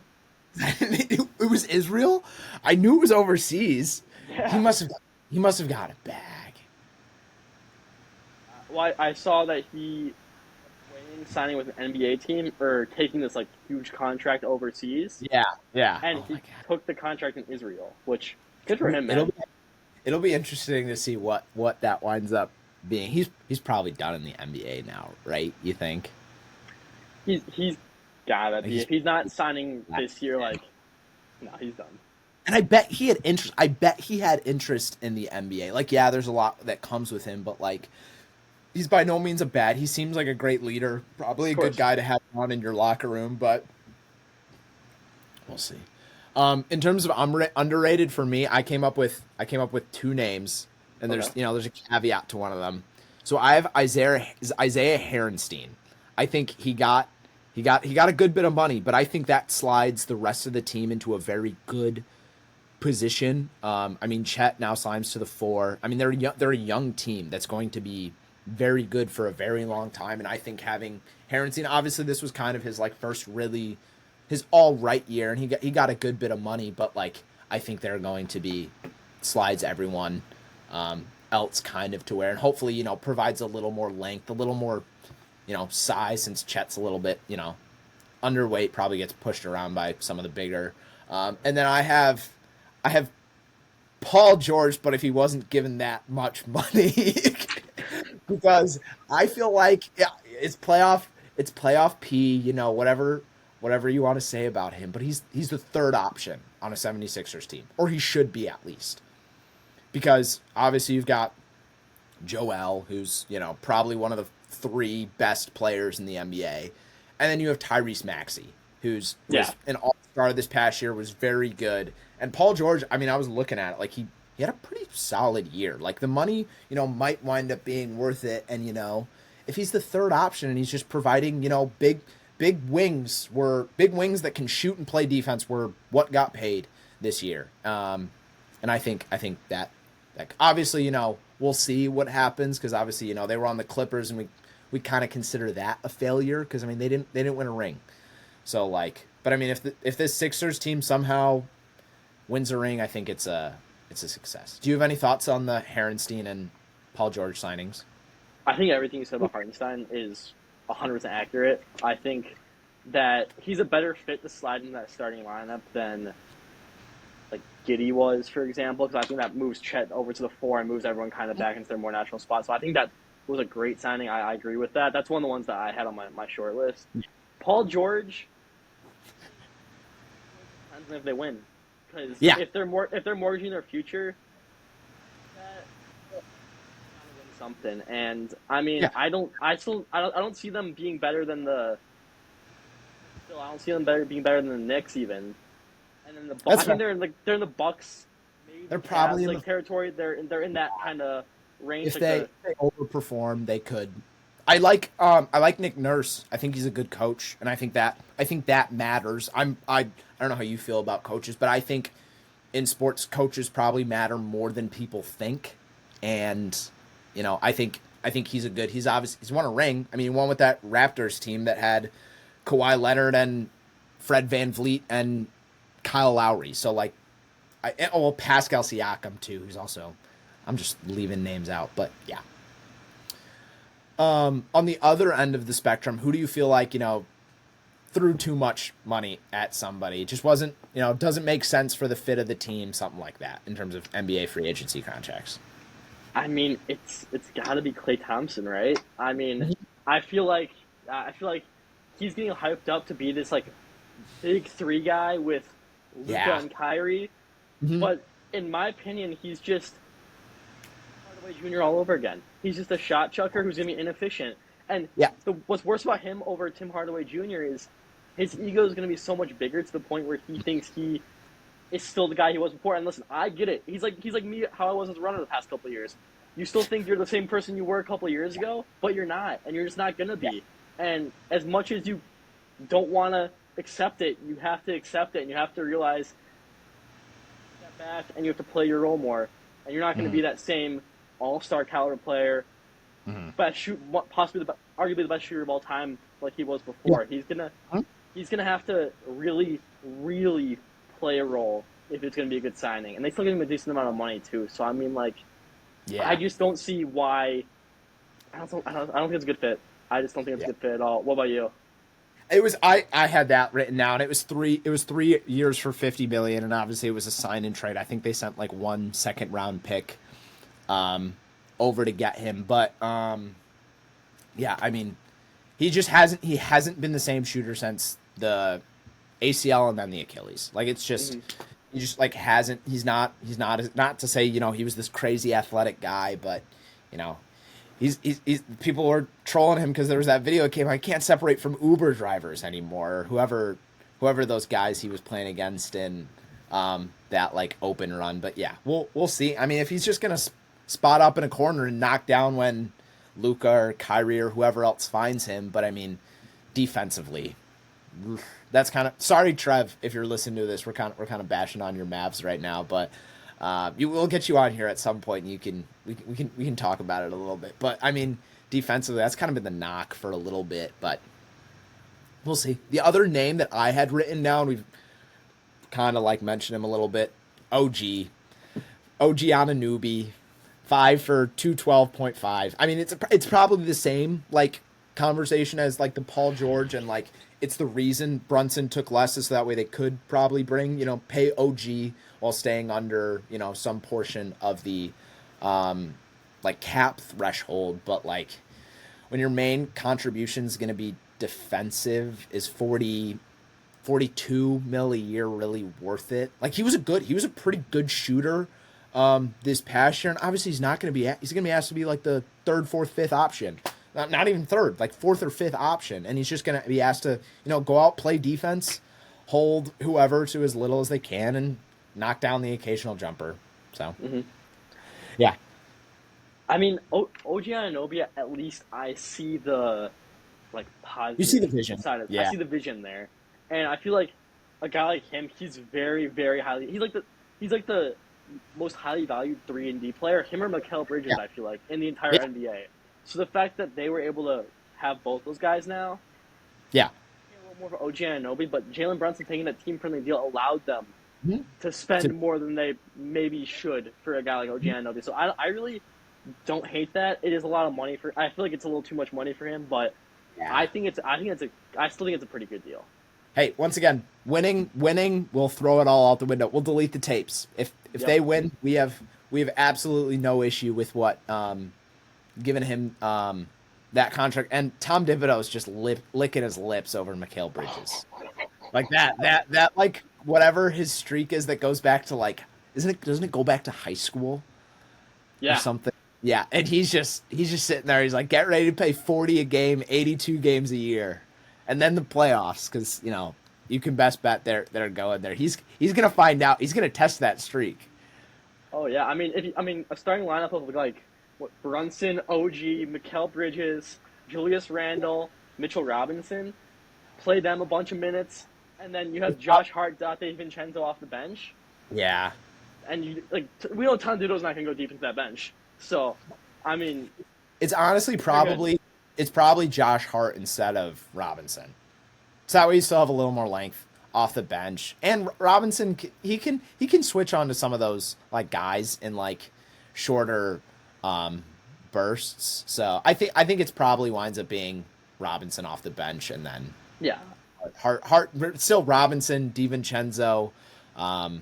A: It was Israel. I knew it was overseas. He
B: Yeah.
A: must have. He must have got a bag.
B: Well, I saw that he weighing signing with an NBA team or taking this like huge contract overseas,
A: Yeah. Yeah.
B: and
A: Oh my
B: he
A: god.
B: took the contract in Israel, which good for him,
A: It'll
B: man.
A: be It'll be interesting to see what that winds up being. He's probably done in the NBA now, right? You think?
B: He's gotta
A: Like
B: be.
A: he's
B: If he's not signing this year, like no, he's done.
A: and I bet he had interest. I bet he had interest in the NBA. Like, yeah, there's a lot that comes with him, but like, he's by no means a bad. He seems like a great leader, probably
B: Of
A: a good
B: course.
A: guy to have on in your locker room. But we'll see. In terms of underrated for me, I came up with two names, and
B: Okay.
A: there's a caveat to one of them. So I have Isaiah Herenstein. I think he got a good bit of money, but I think that slides the rest of the team into a very good position. I mean, Chet now signs to the four. I mean, they're a young team that's going to be very good for a very long time. And I think having Harrington, obviously, this was kind of his like first really his all right year, and he got a good bit of money. But like, I think they're going to be slides everyone else kind of to where, and hopefully, provides a little more length, a little more size, since Chet's a little bit underweight, probably gets pushed around by some of the bigger. And then I have Paul George, but if he wasn't given that much money, because I feel like yeah, it's playoff P, whatever you want to say about him, but he's the third option on a 76ers team, or he should be at least. Because obviously you've got Joel, who's, probably one of the three best players in the NBA. And then you have Tyrese Maxey, who's
B: Yeah.
A: was an all-star this past year, was very good. And Paul George, I mean, I was looking at it, like he had a pretty solid year. Like the money, might wind up being worth it. And, if he's the third option and he's just providing, big wings that can shoot and play defense were what got paid this year. And I think that obviously, we'll see what happens, because obviously, they were on the Clippers, and we kind of consider that a failure, because I mean they didn't win a ring. So like, but I mean, if this Sixers team somehow wins a ring, I think it's a success. Do you have any thoughts on the Harrenstein and Paul George signings?
B: I think everything you said about Hartenstein is 100% accurate. I think that he's a better fit to slide in that starting lineup than like Giddy was, for example, because I think that moves Chet over to the four and moves everyone kind of back into their more natural spot. So I think that was a great signing. I agree with that. That's one of the ones that I had on my short list. Paul George, depends on if they win, because
A: Yeah,
B: if they're mortgaging their future, that win something. And I mean,
A: yeah,
B: I don't see them being better than the. Still, I don't see them being better than the Knicks even. And then I
A: that's
B: think
A: fine.
B: they're in the Bucks,
A: They're
B: maybe
A: probably
B: Cavs
A: in
B: like
A: the
B: territory. They're in that kind of range,
A: if
B: like the
A: they overperform, they could. I like Nick Nurse. I think he's a good coach, and I think that matters. I don't know how you feel about coaches, but I think in sports coaches probably matter more than people think. And I think he's won a ring. I mean, he won with that Raptors team that had Kawhi Leonard and Fred Van Vliet and Kyle Lowry. So like, Pascal Siakam too, who's also, I'm just leaving names out, but yeah. On the other end of the spectrum, who do you feel like threw too much money at somebody? It just wasn't, doesn't make sense for the fit of the team, something like that, in terms of NBA free agency contracts.
B: I mean, it's got to be Klay Thompson, right? I mean, I feel like he's getting hyped up to be this like big three guy with Luka
A: Yeah.
B: and Kyrie,
A: Hmm.
B: but in my opinion, he's just Hardaway Jr. all over again. He's just a shot chucker who's gonna be inefficient. And
A: Yeah.
B: what's worse about him over Tim Hardaway Jr. is his ego is gonna be so much bigger to the point where he thinks he is still the guy he was before. And listen, I get it. He's like me, how I was as a runner the past couple of years. You still think you're the same person you were a couple of years ago, but you're not, and you're just not gonna
A: Yeah.
B: be. And as much as you don't want to accept it, you have to accept it, and you have to realize step back, and you have to play your role more. And you're not going to
A: Hmm.
B: be that same all-star caliber player,
A: Hmm.
B: best shoot, possibly arguably the best shooter of all time, like he was
A: Yeah.
B: before. He's gonna have to really, really play a role if it's going to be a good signing. And they still give him a decent amount of money too. So I mean, like, I
A: Yeah.
B: just don't see why. I don't think it's a good fit. I just don't think it's a
A: Yeah.
B: good fit at all. What about you?
A: It was I had that written down. It was 3 years for 50 million, and obviously it was a sign and trade. I think they sent like 1 second round pick um over to get him. But yeah, I mean, he hasn't been the same shooter since the ACL and then the Achilles. Like it's just
B: Hmm.
A: he just like hasn't not to say, he was this crazy athletic guy, but you know, he's people were trolling him because there was that video that came. I can't separate from Uber drivers anymore, or whoever those guys he was playing against in that like open run. But yeah, we'll see. I mean, if he's just gonna spot up in a corner and knock down when Luca or Kyrie or whoever else finds him, but I mean, defensively, that's kind of sorry, Trev, if you're listening to this. We're kind of bashing on your Mavs right now, but you will get you on here at some point, and we can talk about it a little bit. But I mean, defensively, that's kind of been the knock for a little bit, but we'll see. The other name that I had written down, we've kind of like mentioned him a little bit. OG on a newbie, 5 for 212.5. I mean, it's probably the same like conversation as like the Paul George, and like it's the reason Brunson took less is so that way they could probably pay OG while staying under some portion of the like cap threshold. But like when your main contribution is going to be defensive, is 42 mil a year really worth it? Like he was a pretty good shooter this past year, and obviously he's going to be asked to be like the third, fourth, fifth option. Not even third, like fourth or fifth option, and he's just going to be asked to go out, play defense, hold whoever to as little as they can, and knock down the occasional jumper. So
B: Hmm.
A: yeah,
B: I mean, OG Anunoby, at least I see the like
A: you see
B: positive
A: the vision.
B: side of. I
A: Yeah,
B: see the vision there, and I feel like a guy like him, he's very, very highly. He's like the most highly valued 3 and D player. Him or Mikal Bridges,
A: yeah,
B: I feel like in the entire
A: yeah,
B: NBA. So the fact that they were able to have both those guys now,
A: yeah.
B: a little more for OG Anunoby, but Jalen Brunson taking that team friendly deal allowed them
A: Mhm.
B: to
A: To-
B: spend more than they maybe should for a guy like OG Anunoby. So I really don't hate that. It is a lot of money for. I feel like it's a little too much money for him, but
A: yeah.
B: I still think it's a pretty good deal.
A: Hey, once again, winning, we'll throw it all out the window. We'll delete the tapes. If
B: Yep.
A: they win, we have absolutely no issue with what giving him that contract. And Tom Thibodeau's just licking his lips over Mikal Bridges. Like that like whatever his streak is that goes back to like, doesn't it go back to high school or
B: Yeah.
A: something? Yeah, and he's just sitting there. He's like, get ready to play 40 a game, 82 games a year, and then the playoffs, because you can best bet they're going there. He's gonna find out. He's gonna test that streak.
B: Oh yeah. I mean, a starting lineup of like what Brunson, OG, Mikal Bridges, Julius Randle, Mitchell Robinson, play them a bunch of minutes, and then you have Josh Hart, Date Vincenzo off the bench,
A: Yeah,
B: and we know Tondudo's not gonna go deep into that bench. So, I mean,
A: it's honestly
B: they're good.
A: probably Josh Hart instead of Robinson. So that way you still have a little more length off the bench. And Robinson, he can switch on to some of those like guys in like shorter um, bursts. So I think it's probably winds up being Robinson off the bench, and then
B: Yeah.
A: Hart still Robinson, DiVincenzo, um,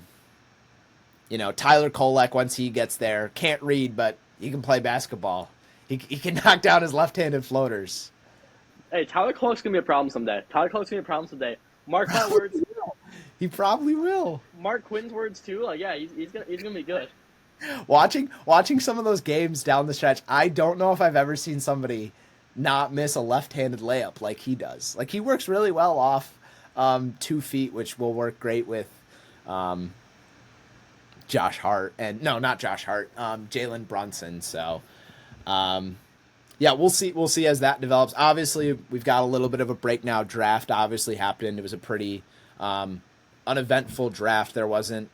A: Tyler Kolek once he gets there. Can't read, but he can play basketball. He can knock down his left-handed floaters.
B: Hey, Tyler Cloak's gonna be a problem someday. Tyler Cloak's gonna be a problem someday. Mark my words.
A: He probably will.
B: Mark Quinn's words too. Like, yeah, he's gonna be good.
A: Watching some of those games down the stretch, I don't know if I've ever seen somebody not miss a left-handed layup like he does. Like he works really well off 2 feet, which will work great with um, Josh Hart, and no, not Josh Hart, Jalen Brunson. So yeah, we'll see. We'll see as that develops. Obviously, we've got a little bit of a break now. Draft obviously happened. It was a pretty uneventful draft. There wasn't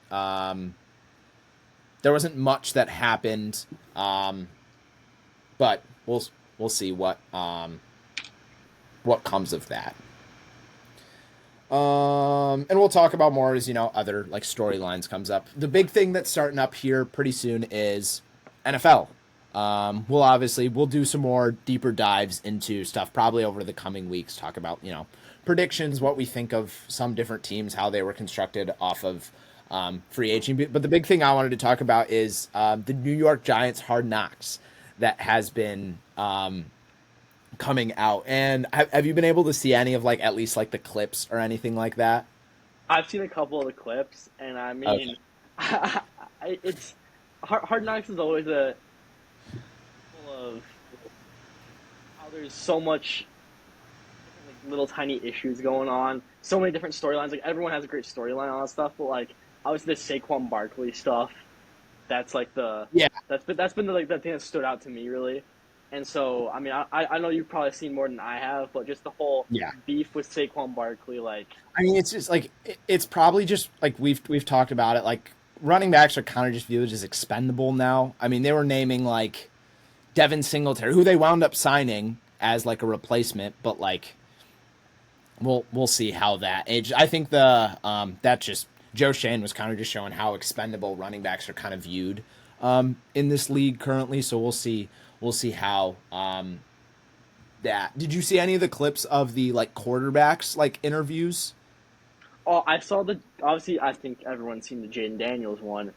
A: much that happened, but we'll see what comes of that. And we'll talk about more as other like storylines comes up. The big thing that's starting up here pretty soon is NFL. We'll do some more deeper dives into stuff probably over the coming weeks. Talk about predictions, what we think of some different teams, how they were constructed off of free agency. But the big thing I wanted to talk about is the New York Giants Hard Knocks that has been coming out. And have you been able to see any of like at least like the clips or anything like that?
B: I've seen a couple of the clips, and I
A: Okay.
B: mean, it's Hard Knocks is always a full of how there's so much like little tiny issues going on, so many different storylines. Like everyone has a great storyline on stuff, but like obviously the Saquon Barkley stuff, that's like
A: Yeah,
B: that's been like the thing that stood out to me really. And so I mean I know you've probably seen more than I have, but just the whole
A: yeah.
B: beef with Saquon Barkley, like
A: I mean, it's just like it's probably just like we've talked about it. Like running backs are kind of just viewed as expendable now. I mean, they were naming like Devin Singletary, who they wound up signing as like a replacement, but like we'll see how that age. I think the that just Joe Shane was kind of just showing how expendable running backs are kind of viewed in this league currently. So we'll see how that. Did you see any of the clips of the like quarterbacks like interviews?
B: oh I saw the obviously I think everyone's seen the Jaden Daniels one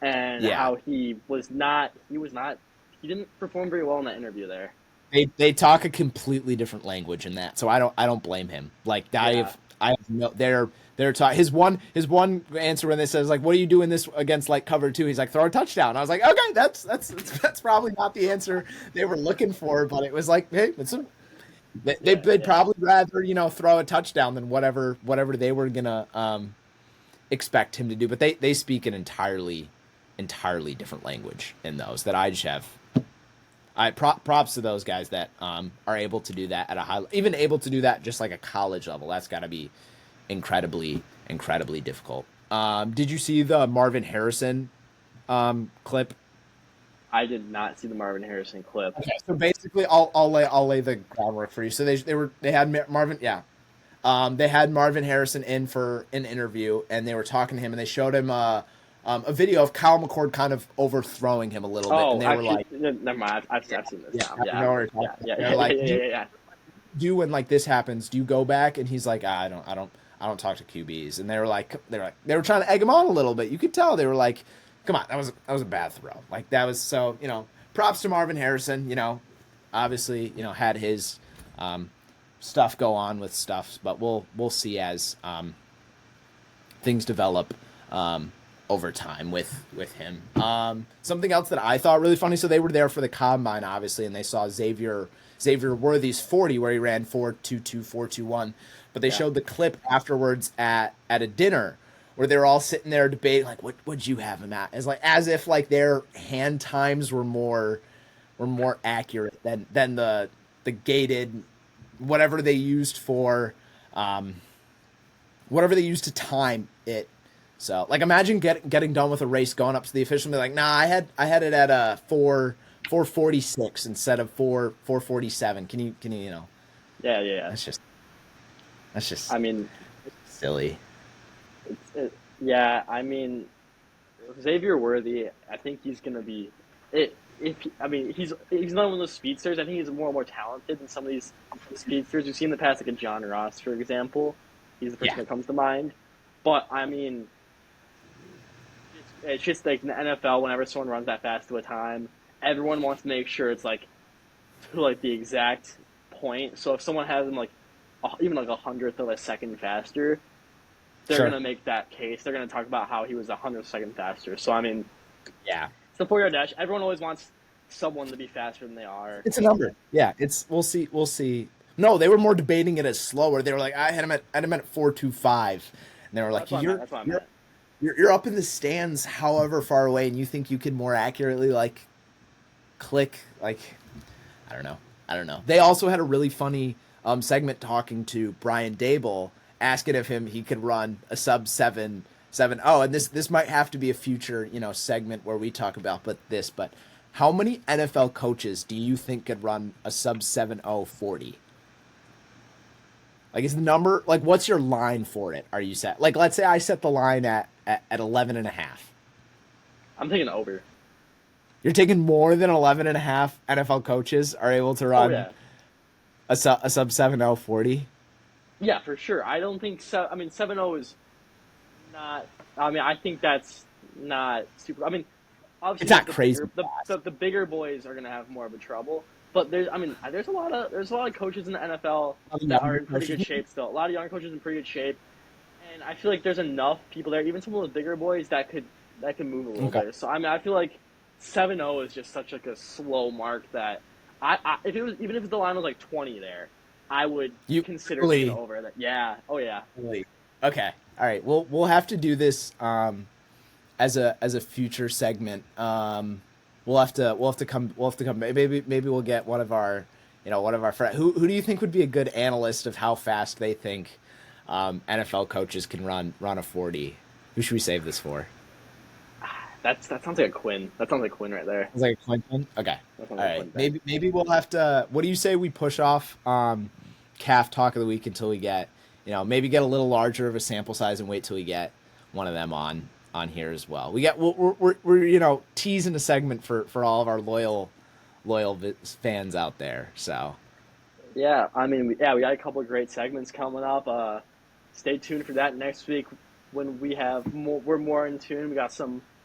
B: and
A: Yeah,
B: how he was not he didn't perform very well in that interview there.
A: they talk a completely different language in that, so I don't blame him. Like
B: Yeah.
A: I have no they're talking his one answer when they says like what are you doing this against like cover two? He's like throw a touchdown. I was like okay that's probably not the answer they were looking for, but it was like hey
B: Yeah,
A: they'd
B: yeah.
A: probably rather throw a touchdown than whatever they were gonna expect him to do. But they speak an entirely different language in those that I just have props to those guys that are able to do that at a high, even able to do that just like a college level. That's got to be incredibly difficult. Did you see the Marvin Harrison clip?
B: I did not see the Marvin Harrison clip.
A: Okay, so basically, I'll lay the groundwork for you. So they had Marvin, yeah. They had Marvin Harrison in for an interview, and they were talking to him, and they showed him a video of Kyle McCord kind of overthrowing him a little bit, and
B: Oh,
A: they were
B: actually,
A: like,
B: never mind.
A: yeah,
B: I've seen this
A: yeah,
B: now.
A: you
B: Yeah,
A: know what we're talking
B: yeah,
A: about.
B: yeah,
A: They're
B: yeah, yeah,
A: like,
B: yeah, yeah, yeah.
A: do when like this happens? Do you go back? And he's like, I don't talk to QBs. And they were trying to egg him on a little bit. You could tell they were like, come on, that was a bad throw. Like that was so props to Marvin Harrison. Obviously had his stuff go on with stuff, but we'll see as things develop over time with him. Something else that I thought really funny. So they were there for the combine, obviously, and they saw Xavier Worthy's 40 where he ran 4.22 4.21, but they
B: Yeah.
A: showed the clip afterwards at a dinner where they were all sitting there debating like what would you have him at? As if like their hand times were more accurate than the gated whatever they used for um, whatever they used to time it. So, like, imagine getting done with a race, going up to the official, and be like, "Nah, I had it at a 446 instead of 447." Can you
B: Yeah, yeah, yeah.
A: That's just that's just
B: I mean,
A: silly.
B: yeah. I mean, Xavier Worthy. I think he's gonna be it. I mean, he's not one of those speedsters. I think he's more and more talented than some of these speedsters we've seen in the past, like a John Ross, for example. He's the person
A: Yeah,
B: that comes to mind. But I mean, it's just like in the NFL, whenever someone runs that fast to a time, everyone wants to make sure it's like to like the exact point. So if someone has them like even like a hundredth of a second faster, they're
A: sure.
B: gonna make that case. They're gonna talk about how he was a hundredth second faster. So I mean,
A: Yeah,
B: it's the 4 yard dash. Everyone always wants someone to be faster than they are.
A: it's a number. Yeah, it's we'll see. No, they were more debating it as slower. They were like, I had him at 4.25, and they were like,
B: That's what I meant.
A: you're
B: That's what I
A: you're
B: meant.
A: you're up in the stands, however far away, and you think you can more accurately like click like I don't know. They also had a really funny segment talking to Brian Dable, asking if he could run a sub 7.7. Oh, and this might have to be a future segment where we talk about but how many NFL coaches do you think could run a sub 7.0 40? Like is the number like what's your line for it? Are you set? Like let's say I set the line at 11 and a half.
B: I'm thinking over.
A: You're taking more than 11 and a half NFL coaches are able to
B: Oh
A: run
B: yeah,
A: a sub 7.0 40.
B: yeah, for sure. I don't think so. I mean, 7-0 is not. I mean, I think that's not super. I mean,
A: It's
B: obviously
A: not
B: the
A: crazy
B: bigger
A: fast.
B: the bigger boys are gonna have more of a trouble. But there's a lot of coaches in the NFL
A: Of the
B: that are
A: younger
B: in pretty
A: coaches.
B: good shape still. A lot of young coaches in pretty good shape, and I feel like there's enough people there, even some of those bigger boys that could move a little
A: Okay.
B: bit. So I mean, I feel like 7-0 is just such like a slow mark that if it was even if the line was like 20 there, I would
A: You
B: consider taking
A: really,
B: over that. Yeah. Oh yeah.
A: really. Okay. All right. We'll have to do this as a future segment. We'll have to come maybe we'll get one of our one of our friends. Who do you think would be a good analyst of how fast they think NFL coaches can run a 40? Who should we save this for?
B: That sounds like a Quinn. That sounds like Quinn right there.
A: Sounds like a Clinton. Okay.
B: That sounds
A: All
B: like a
A: right.
B: Quinn thing.
A: Maybe we'll have to. What do you say we push off calf talk of the week until we get maybe get a little larger of a sample size and wait till we get one of them on here as well. We're teasing a segment for all of our loyal fans out there. So
B: Yeah, I mean, we got a couple of great segments coming up. Stay tuned for that next week when we're more in tune. We got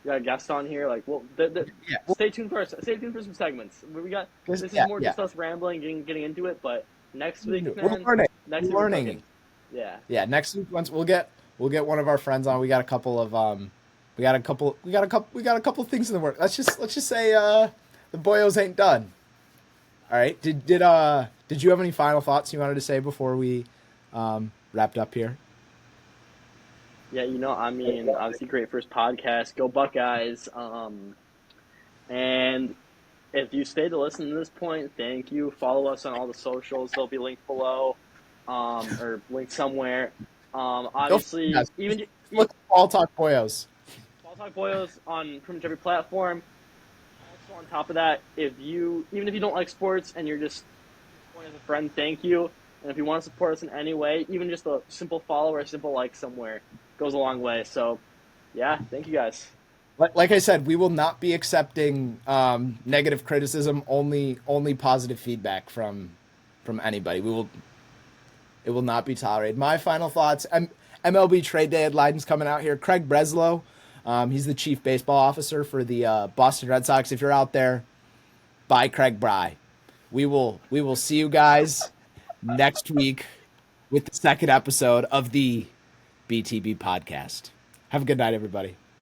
B: a guest on here. Like, well,
A: yeah,
B: stay tuned for some segments. We got this is
A: yeah,
B: more
A: yeah.
B: just us rambling, getting into it. But next week,
A: We're
B: man,
A: learning.
B: next
A: We're
B: week we're
A: learning.
B: cooking. Yeah,
A: Yeah, next week once we'll get one of our friends on. We got a couple of we got a couple of things in the work. Let's just say the Boyos ain't done. All right. Did you have any final thoughts you wanted to say before we wrapped up here?
B: yeah. I mean, obviously, great first podcast. Go Buckeyes. And if you stayed to listen to this point, thank you. Follow us on all the socials; they'll be linked below, or linked somewhere.
A: Go
B: Obviously,
A: guys. Look, all talk Boyos.
B: Ball Talk Boyos on pretty much every platform. Also, on top of that, even if you don't like sports and you're just going as a friend, thank you. And if you want to support us in any way, even just a simple follow or a simple like somewhere goes a long way. So, yeah, thank you guys.
A: Like I said, we will not be accepting negative criticism. Only positive feedback from anybody. It will not be tolerated. My final thoughts: MLB trade deadline's coming out here. Craig Breslow, he's the chief baseball officer for the Boston Red Sox. If you're out there, buy Craig Bry. We will see you guys next week with the second episode of the BTB podcast. Have a good night, everybody.